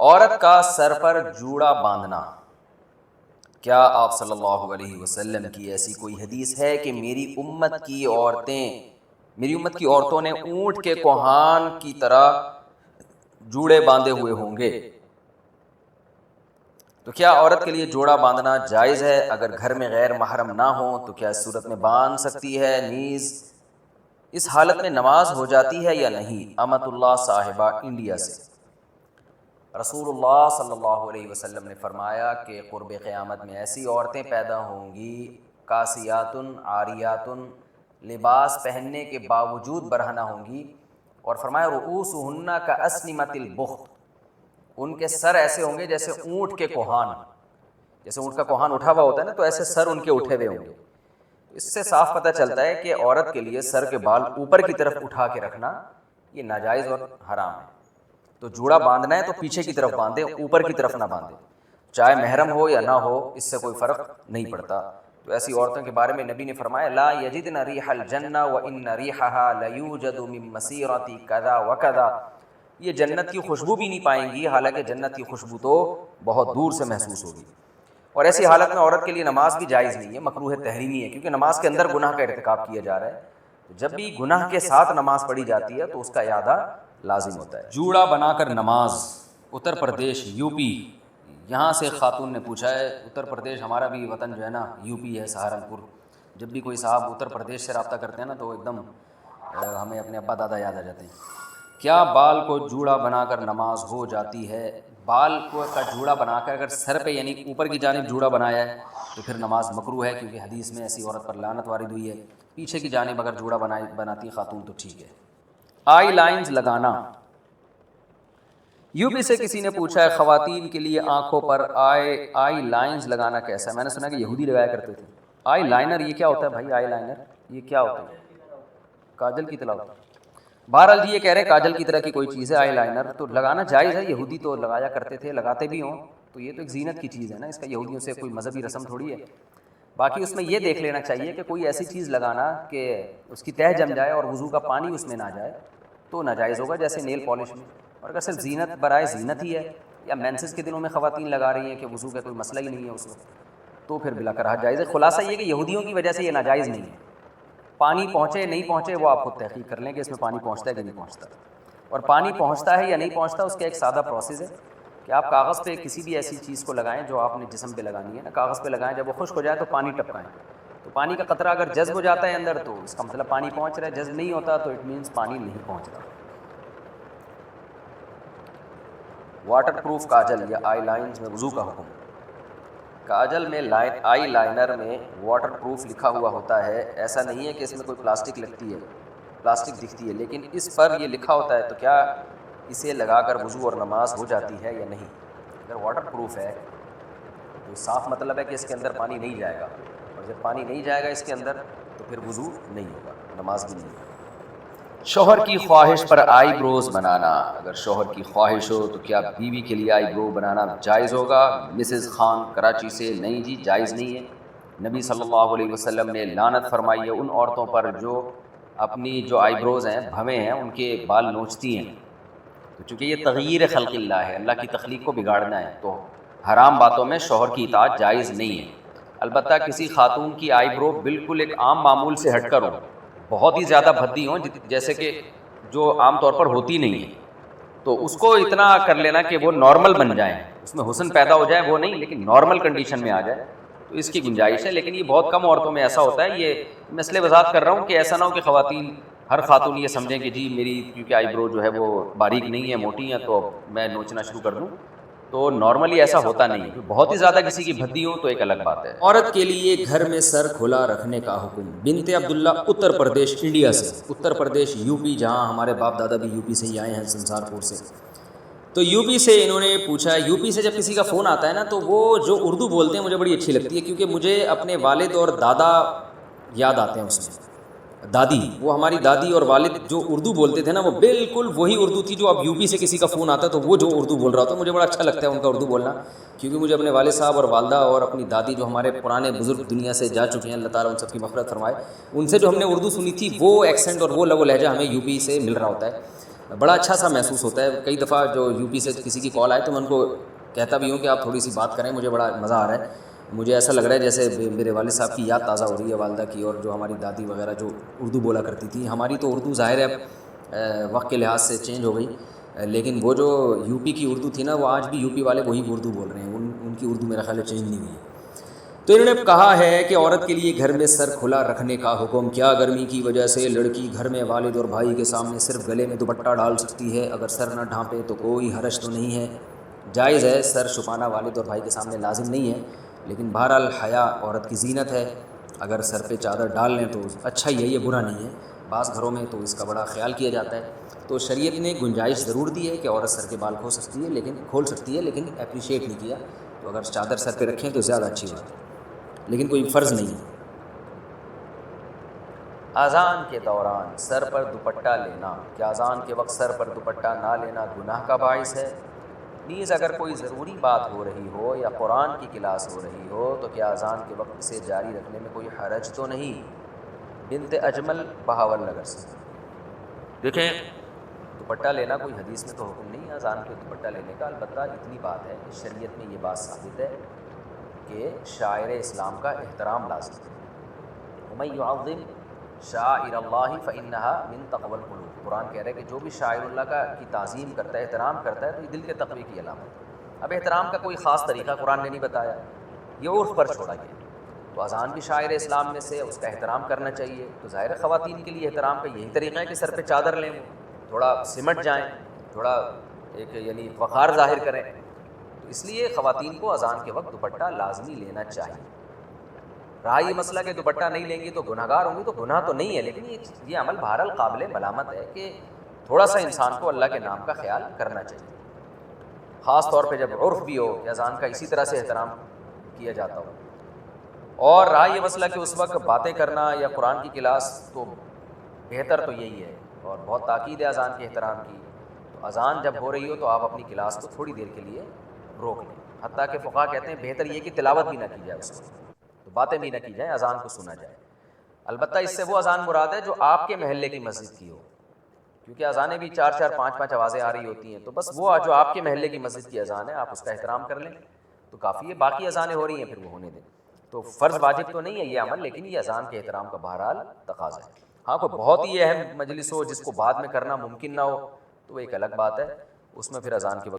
عورت کا سر پر جوڑا باندھنا، کیا آپ صلی اللہ علیہ وسلم کی ایسی کوئی حدیث ہے کہ میری امت کی عورتوں نے اونٹ کے کوہان کی طرح جوڑے باندھے ہوئے ہوں گے؟ تو کیا عورت کے لیے جوڑا باندھنا جائز ہے؟ اگر گھر میں غیر محرم نہ ہو تو کیا اس صورت میں باندھ سکتی ہے؟ نیز اس حالت میں نماز ہو جاتی ہے یا نہیں؟ امت اللہ صاحبہ انڈیا سے۔ رسول اللہ صلی اللہ علیہ وسلم نے فرمایا کہ قرب قیامت میں ایسی عورتیں پیدا ہوں گی کاسیاتن عاریاتن، لباس پہننے کے باوجود برہنہ ہوں گی، اور فرمایا رؤوسہن کاسنمۃ البخت، ان کے سر ایسے ہوں گے جیسے اونٹ کے کوہان، جیسے اونٹ کا کوہان اٹھا ہوا ہوتا ہے نا، تو ایسے سر ان کے اٹھے ہوئے ہوں گے۔ اس سے صاف پتہ چلتا ہے کہ عورت کے لیے سر کے بال اوپر کی طرف اٹھا کے رکھنا یہ ناجائز اور حرام ہے۔ تو جوڑا باندھنا ہے تو پیچھے کی طرف باندھے، اوپر کی طرف نہ باندھے، چاہے محرم ہو یا نہ ہو، اس سے کوئی فرق نہیں پڑتا۔ تو ایسی عورتوں کے بارے میں نبی نے فرمایا لا یجدن ریح الجنہ وان ریحها لیوجد من مسیرۃ کذا وکذا، یہ جنت کی خوشبو بھی نہیں پائیں گی، حالانکہ جنت کی خوشبو تو بہت دور سے محسوس ہوگی۔ اور ایسی حالت میں عورت کے لیے نماز بھی جائز نہیں ہے، مکروہ تحریمی ہے، کیونکہ نماز کے اندر گناہ کا ارتکاب کیا جا رہا ہے۔ جب بھی گناہ کے ساتھ نماز پڑھی جاتی ہے تو اس کا اعادہ لازم ہوتا ہے۔ جوڑا بنا کر نماز، اتر پردیش یو پی، یہاں سے خاتون نے پوچھا ہے، اتر پردیش ہمارا بھی وطن جو ہے نا یو پی ہے، سہارنپور۔ جب بھی کوئی صاحب اتر پردیش سے رابطہ کرتے ہیں نا تو ایک دم ہمیں اپنے ابا دادا یاد آ جاتے ہیں۔ کیا بال کو جوڑا بنا کر نماز ہو جاتی ہے؟ بال کو کا جوڑا بنا کر اگر سر پہ یعنی اوپر کی جانب جوڑا بنایا ہے تو پھر نماز مکروہ ہے، کیونکہ حدیث میں ایسی عورت پر لعنت وارد ہوئی ہے۔ پیچھے کی جانب اگر جوڑا بناتی خاتون تو ٹھیک ہے۔ آئی لائنز لگانا، یو پی سے کسی نے پوچھا ہے خواتین کے لیے آنکھوں پر آئی لائنز لگانا کیسا ہے؟ میں نے سنا کہ یہودی لگایا کرتے تھے۔ آئی لائنر یہ کیا ہوتا ہے بھائی؟ آئی لائنر یہ کیا ہوتا ہے؟ کاجل کی طرح ہوتا ہے۔ بہرحال جی یہ کہہ رہے کاجل کی طرح کی کوئی چیز ہے آئی لائنر، تو لگانا جائز ہے، یہودی تو لگایا کرتے تھے، لگاتے بھی ہوں، تو یہ تو ایک زینت کی چیز ہے نا، اس کا یہودیوں سے کوئی مذہبی رسم تھوڑی ہے۔ باقی اس میں یہ دیکھ لینا چاہیے کہ کوئی ایسی چیز لگانا کہ اس کی تہ جم جائے اور وضو کا پانی اس میں نہ جائے تو ناجائز ہوگا، جیسے نیل پالش میں۔ اور اگر صرف زینت برائے زینت ہی ہے، یا مینسز کے دنوں میں خواتین لگا رہی ہیں کہ وضو کا کوئی مسئلہ ہی نہیں ہے اس وقت، تو پھر بلا کراہت جائز ہے۔ خلاصہ یہ کہ یہودیوں کی وجہ سے یہ ناجائز نہیں ہے۔ پانی پہنچے نہیں پہنچے وہ آپ خود تحقیق کر لیں کہ اس میں پانی پہنچتا ہے کہ نہیں پہنچتا، اور پانی پہنچتا ہے یا نہیں پہنچتا اس کا ایک سادہ پروسیس ہے کہ آپ کاغذ پہ کسی بھی ایسی چیز کو لگائیں جو آپ نے جسم پہ لگانی ہے نا، کاغذ پہ لگائیں، جب وہ خشک ہو جائے تو پانی ٹپکائیں، تو پانی کا قطرہ اگر جذب ہو جاتا ہے اندر تو اس کا مطلب پانی پہنچ رہا ہے، جذب نہیں ہوتا تو اٹ مینس پانی نہیں پہنچ رہا۔ واٹر پروف کاجل یا آئی لائنز میں وضو کا حکم، کاجل میں آئی لائنر میں واٹر پروف لکھا ہوا ہوتا ہے، ایسا نہیں ہے کہ اس میں کوئی پلاسٹک لگتی ہے، پلاسٹک دکھتی ہے، لیکن اس پر یہ لکھا ہوتا ہے، تو کیا اسے لگا کر وضو اور نماز ہو جاتی ہے یا نہیں؟ اگر واٹر پروف ہے تو صاف مطلب ہے کہ اس کے اندر پانی نہیں جائے گا، اور جب پانی نہیں جائے گا اس کے اندر تو پھر وضو نہیں ہوگا، نماز بھی نہیں ہوگا۔ شوہر کی خواہش پر آئی بروز بنانا، اگر شوہر کی خواہش ہو تو کیا بیوی کے لیے آئی برو بنانا جائز ہوگا؟ مسز خان کراچی سے، نہیں جی جائز نہیں ہے۔ نبی صلی اللہ علیہ وسلم نے لعنت فرمائی ہے ان عورتوں پر جو اپنی جو آئی بروز ہیں، بھویں ہیں، ان کے بال نوچتی ہیں، تو چونکہ یہ تغییر خلق اللہ ہے، اللہ کی تخلیق کو بگاڑنا ہے، تو حرام باتوں میں شوہر کی اطاعت جائز نہیں ہے۔ البتہ کسی خاتون کی آئی برو بالکل ایک عام معمول سے ہٹ کر ہو، بہت ہی زیادہ بھدی ہوں جیسے کہ جو عام طور پر ہوتی نہیں ہے، تو اس کو اتنا کر لینا کہ وہ نارمل بن جائیں، اس میں حسن پیدا ہو جائے وہ نہیں، لیکن نارمل کنڈیشن میں آ جائے تو اس کی گنجائش ہے، لیکن یہ بہت کم عورتوں میں ایسا ہوتا ہے۔ یہ میں اس لیے وضاحت کر رہا ہوں کہ ایسا نہ ہو کہ خواتین، ہر خاتون یہ سمجھیں کہ جی میری کیونکہ آئی برو جو ہے وہ باریک نہیں ہے، موٹی ہیں، تو میں نوچنا شروع کر دوں، تو نارملی ایسا ہوتا نہیں ہے۔ بہت ہی زیادہ کسی کی بھدی ہو تو ایک الگ بات ہے۔ عورت کے لیے گھر میں سر کھلا رکھنے کا حکم، بنت عبداللہ اتر پردیش انڈیا سے، اتر پردیش یو پی، جہاں ہمارے باپ دادا بھی یو پی سے ہی آئے ہیں، سنسار پور سے، تو یو پی سے انہوں نے پوچھا ہے۔ یو پی سے جب کسی کا فون آتا ہے نا تو وہ جو اردو بولتے ہیں مجھے بڑی اچھی لگتی ہے، کیونکہ مجھے اپنے والد اور دادا یاد آتے ہیں اس میں، دادی، وہ ہماری دادی اور والد جو اردو بولتے تھے نا وہ بالکل وہی اردو تھی جو اب یو پی سے کسی کا فون آتا ہے تو وہ جو اردو بول رہا ہوتا ہے، مجھے بڑا اچھا لگتا ہے ان کا اردو بولنا، کیونکہ مجھے اپنے والد صاحب اور والدہ اور اپنی دادی جو ہمارے پرانے بزرگ دنیا سے جا چکے ہیں، اللہ تعالیٰ ان سب کی مغفرت فرمائے، ان سے جو ہم نے اردو سنی تھی وہ ایکسنٹ اور وہ لب و لہجہ ہمیں یو پی سے مل رہا ہوتا ہے۔ بڑا اچھا سا محسوس ہوتا ہے. کئی دفعہ جو یو پی سے کسی کی کال آئے تو میں ان کو کہتا بھی ہوں کہ آپ تھوڑی سی بات کریں, مجھے بڑا مزہ آ رہا ہے. مجھے ایسا لگ رہا ہے جیسے میرے والد صاحب کی یاد تازہ ہو رہی ہے, والدہ کی, اور جو ہماری دادی وغیرہ جو اردو بولا کرتی تھی. ہماری تو اردو ظاہر ہے وقت کے لحاظ سے چینج ہو گئی, لیکن وہ جو یو پی کی اردو تھی نا, وہ آج بھی یو پی والے وہی اردو بول رہے ہیں. ان کی اردو میرا خیال ہے چینج نہیں ہوئی. تو انہوں نے کہا ہے کہ عورت کے لیے گھر میں سر کھلا رکھنے کا حکم. کیا گرمی کی وجہ سے لڑکی گھر میں والد اور بھائی کے سامنے صرف گلے میں دوپٹہ ڈال سکتی ہے؟ اگر سر نہ ڈھانپے تو کوئی حرج تو نہیں ہے؟ جائز ہے, سر چھپانا والد اور بھائی کے سامنے لازم نہیں ہے, لیکن بہرحال حیا عورت کی زینت ہے. اگر سر پہ چادر ڈال لیں تو اچھا ہی ہے, یہ برا نہیں ہے. بعض گھروں میں تو اس کا بڑا خیال کیا جاتا ہے. تو شریعت نے گنجائش ضرور دی ہے کہ عورت سر کے بال کھول سکتی ہے, لیکن اپریشیٹ نہیں کیا. تو اگر چادر سر پہ رکھیں تو زیادہ اچھی بات ہے, لیکن کوئی فرض نہیں ہے. اذان کے دوران سر پر دوپٹہ لینا, کیا اذان کے وقت سر پر دوپٹہ نہ لینا گناہ کا باعث ہے؟ نیز اگر کوئی ضروری بات ہو رہی ہو یا قرآن کی کلاس ہو رہی ہو تو کیا اذان کے وقت اسے جاری رکھنے میں کوئی حرج تو نہیں؟ بنت اجمل بہاول نگر سے. دیکھیں, دوپٹہ لینا کوئی حدیث میں تو حکم نہیں ہے اذان کے دوپٹہ لینے کا. البتہ اتنی بات ہے کہ شریعت میں یہ بات ثابت ہے کہ شاعر اسلام کا احترام لازم ہے. وَمَن يُعَظِّمْ شَعَائِرَ اللَّهِ فَإِنَّهَا مِن تَقْوَى الْقُلُوبِ. قرآن کہہ رہا ہے کہ جو بھی شاعر اللہ کی تعظیم کرتا ہے, احترام کرتا ہے, تو یہ دل کے تقوی کی علامت ہے. اب احترام کا کوئی خاص طریقہ قرآن نے نہیں بتایا, یہ عرف پر چھوڑا گیا. تو اذان بھی شاعر اسلام میں سے, اس کا احترام کرنا چاہیے. تو ظاہر خواتین کے لیے احترام کا یہی طریقہ ہے کہ سر پہ چادر لیں, وہ تھوڑا سمٹ جائیں, تھوڑا ایک یعنی وقار ظاہر کریں. تو اس لیے خواتین کو اذان کے وقت دوپٹہ لازمی لینا چاہیے. رہا یہ مسئلہ کہ دوپٹہ نہیں لیں گی تو گناہ گار ہوں گی, تو گناہ تو نہیں ہے, لیکن یہ عمل بہرحال قابل ملامت ہے کہ تھوڑا سا انسان کو اللہ کے نام کا خیال کرنا چاہیے, خاص طور پہ جب عرف بھی ہو کہ اذان کا اسی طرح سے احترام کیا جاتا ہو. اور رہا یہ مسئلہ کہ اس وقت باتیں کرنا یا قرآن کی کلاس, تو بہتر تو یہی ہے, اور بہت تاکید ہے اذان کے احترام کی. تو اذان جب ہو رہی ہو تو آپ اپنی کلاس کو تھوڑی دیر کے لیے روک لیں. حتیٰ کہ فقہا کہتے ہیں بہتر یہ کہ تلاوت بھی نہ کی جائے اس وقت, تو باتیں بھی نہ کی جائیں, اذان کو سنا جائے. البتہ اس سے وہ اذان مراد ہے جو آپ کے محلے کی مسجد کی ہو, کیونکہ اذانیں بھی 4-4 5-5 آوازیں آ رہی ہوتی ہیں. تو بس وہ جو آپ کے محلے کی مسجد کی اذان ہے آپ اس کا احترام کر لیں تو کافی ہے. باقی اذانیں ہو رہی ہیں پھر وہ ہونے دیں. تو فرض واجب تو نہیں ہے یہ عمل, لیکن یہ اذان کے احترام کا بہرحال تقاضا ہے. ہاں, کوئی بہت ہی اہم مجلس ہو جس کو بعد میں کرنا ممکن نہ ہو تو وہ ایک الگ بات ہے, اس میں پھر اذان کے وقت